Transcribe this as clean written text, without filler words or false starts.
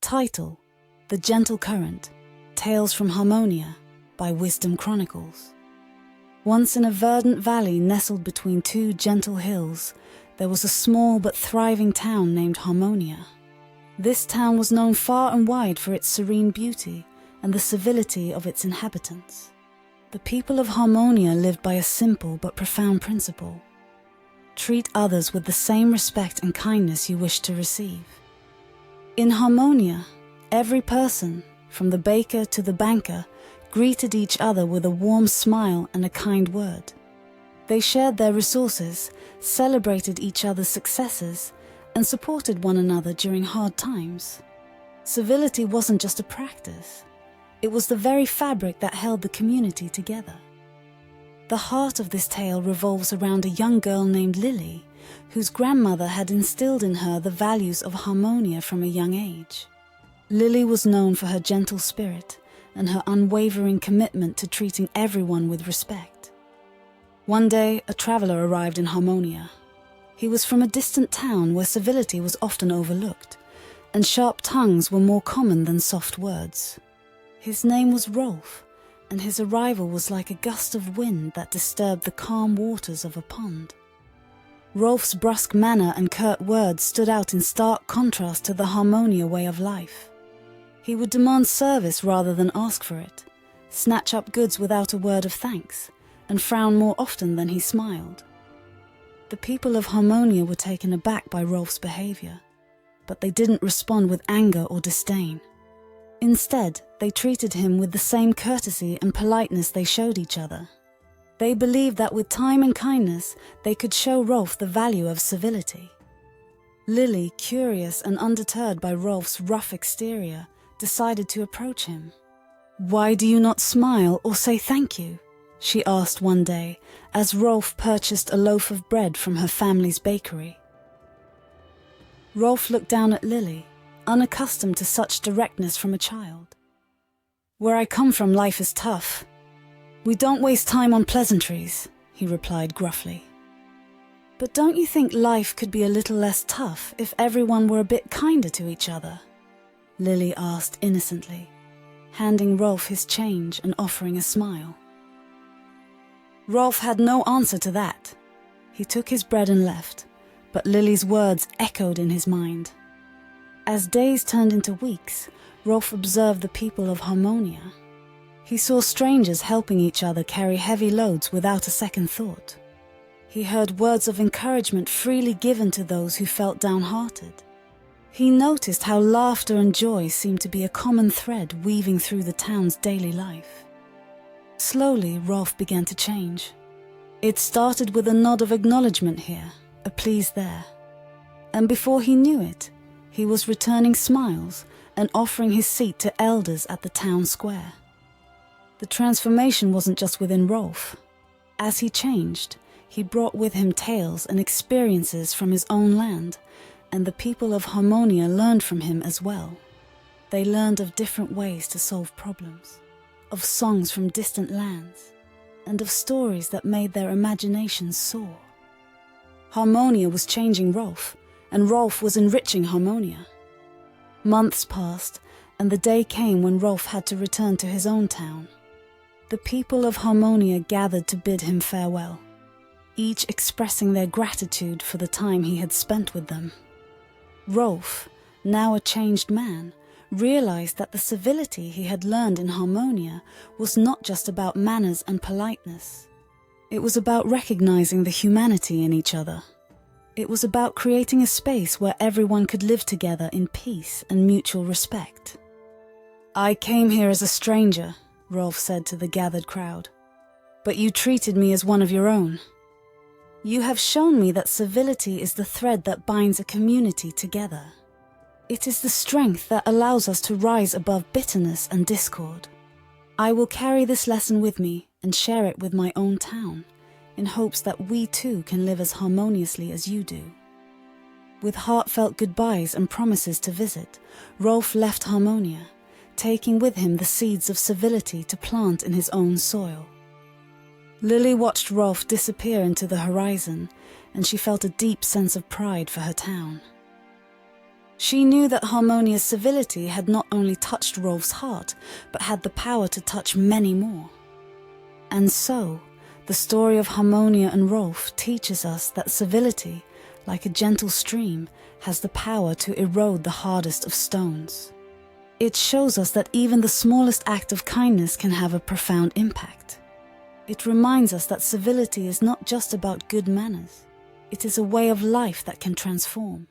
Title: The Gentle Current, Tales from Harmonia by Wisdom Chronicles. Once in a verdant valley nestled between two gentle hills, there was a small but thriving town named Harmonia. This town was known far and wide for its serene beauty and the civility of its inhabitants. The people of Harmonia lived by a simple but profound principle: treat others with the same respect and kindness you wish to receive. In Harmonia, every person, from the baker to the banker, greeted each other with a warm smile and a kind word. They shared their resources, celebrated each other's successes, and supported one another during hard times. Civility wasn't just a practice. It was the very fabric that held the community together. The heart of this tale revolves around a young girl named Lily, whose grandmother had instilled in her the values of Harmonia from a young age. Lily was known for her gentle spirit and her unwavering commitment to treating everyone with respect. One day, a traveler arrived in Harmonia. He was from a distant town where civility was often overlooked, and sharp tongues were more common than soft words. His name was Rolf, and his arrival was like a gust of wind that disturbed the calm waters of a pond. Rolf's brusque manner and curt words stood out in stark contrast to the Harmonia way of life. He would demand service rather than ask for it, snatch up goods without a word of thanks, and frown more often than he smiled. The people of Harmonia were taken aback by Rolf's behavior, but they didn't respond with anger or disdain. Instead, they treated him with the same courtesy and politeness they showed each other. They believed that with time and kindness, they could show Rolf the value of civility. Lily, curious and undeterred by Rolf's rough exterior, decided to approach him. "Why do you not smile or say thank you?" she asked one day, as Rolf purchased a loaf of bread from her family's bakery. Rolf looked down at Lily, unaccustomed to such directness from a child. "Where I come from, life is tough. We don't waste time on pleasantries," he replied gruffly. "But don't you think life could be a little less tough if everyone were a bit kinder to each other?" Lily asked innocently, handing Rolf his change and offering a smile. Rolf had no answer to that. He took his bread and left, but Lily's words echoed in his mind. As days turned into weeks, Rolf observed the people of Harmonia. He saw strangers helping each other carry heavy loads without a second thought. He heard words of encouragement freely given to those who felt downhearted. He noticed how laughter and joy seemed to be a common thread weaving through the town's daily life. Slowly, Rolf began to change. It started with a nod of acknowledgement here, a please there. And before he knew it, he was returning smiles and offering his seat to elders at the town square. The transformation wasn't just within Rolf. As he changed, he brought with him tales and experiences from his own land, and the people of Harmonia learned from him as well. They learned of different ways to solve problems, of songs from distant lands, and of stories that made their imaginations soar. Harmonia was changing Rolf, and Rolf was enriching Harmonia. Months passed, and the day came when Rolf had to return to his own town. The people of Harmonia gathered to bid him farewell, each expressing their gratitude for the time he had spent with them. Rolf, now a changed man, realized that the civility he had learned in Harmonia was not just about manners and politeness. It was about recognizing the humanity in each other. It was about creating a space where everyone could live together in peace and mutual respect. "I came here as a stranger," Rolf said to the gathered crowd, "but you treated me as one of your own. You have shown me that civility is the thread that binds a community together. It is the strength that allows us to rise above bitterness and discord. I will carry this lesson with me and share it with my own town, in hopes that we too can live as harmoniously as you do." With heartfelt goodbyes and promises to visit, Rolf left Harmonia, taking with him the seeds of civility to plant in his own soil. Lily watched Rolf disappear into the horizon, and she felt a deep sense of pride for her town. She knew that Harmonia's civility had not only touched Rolf's heart, but had the power to touch many more. And so, the story of Harmonia and Rolf teaches us that civility, like a gentle stream, has the power to erode the hardest of stones. It shows us that even the smallest act of kindness can have a profound impact. It reminds us that civility is not just about good manners. It is a way of life that can transform.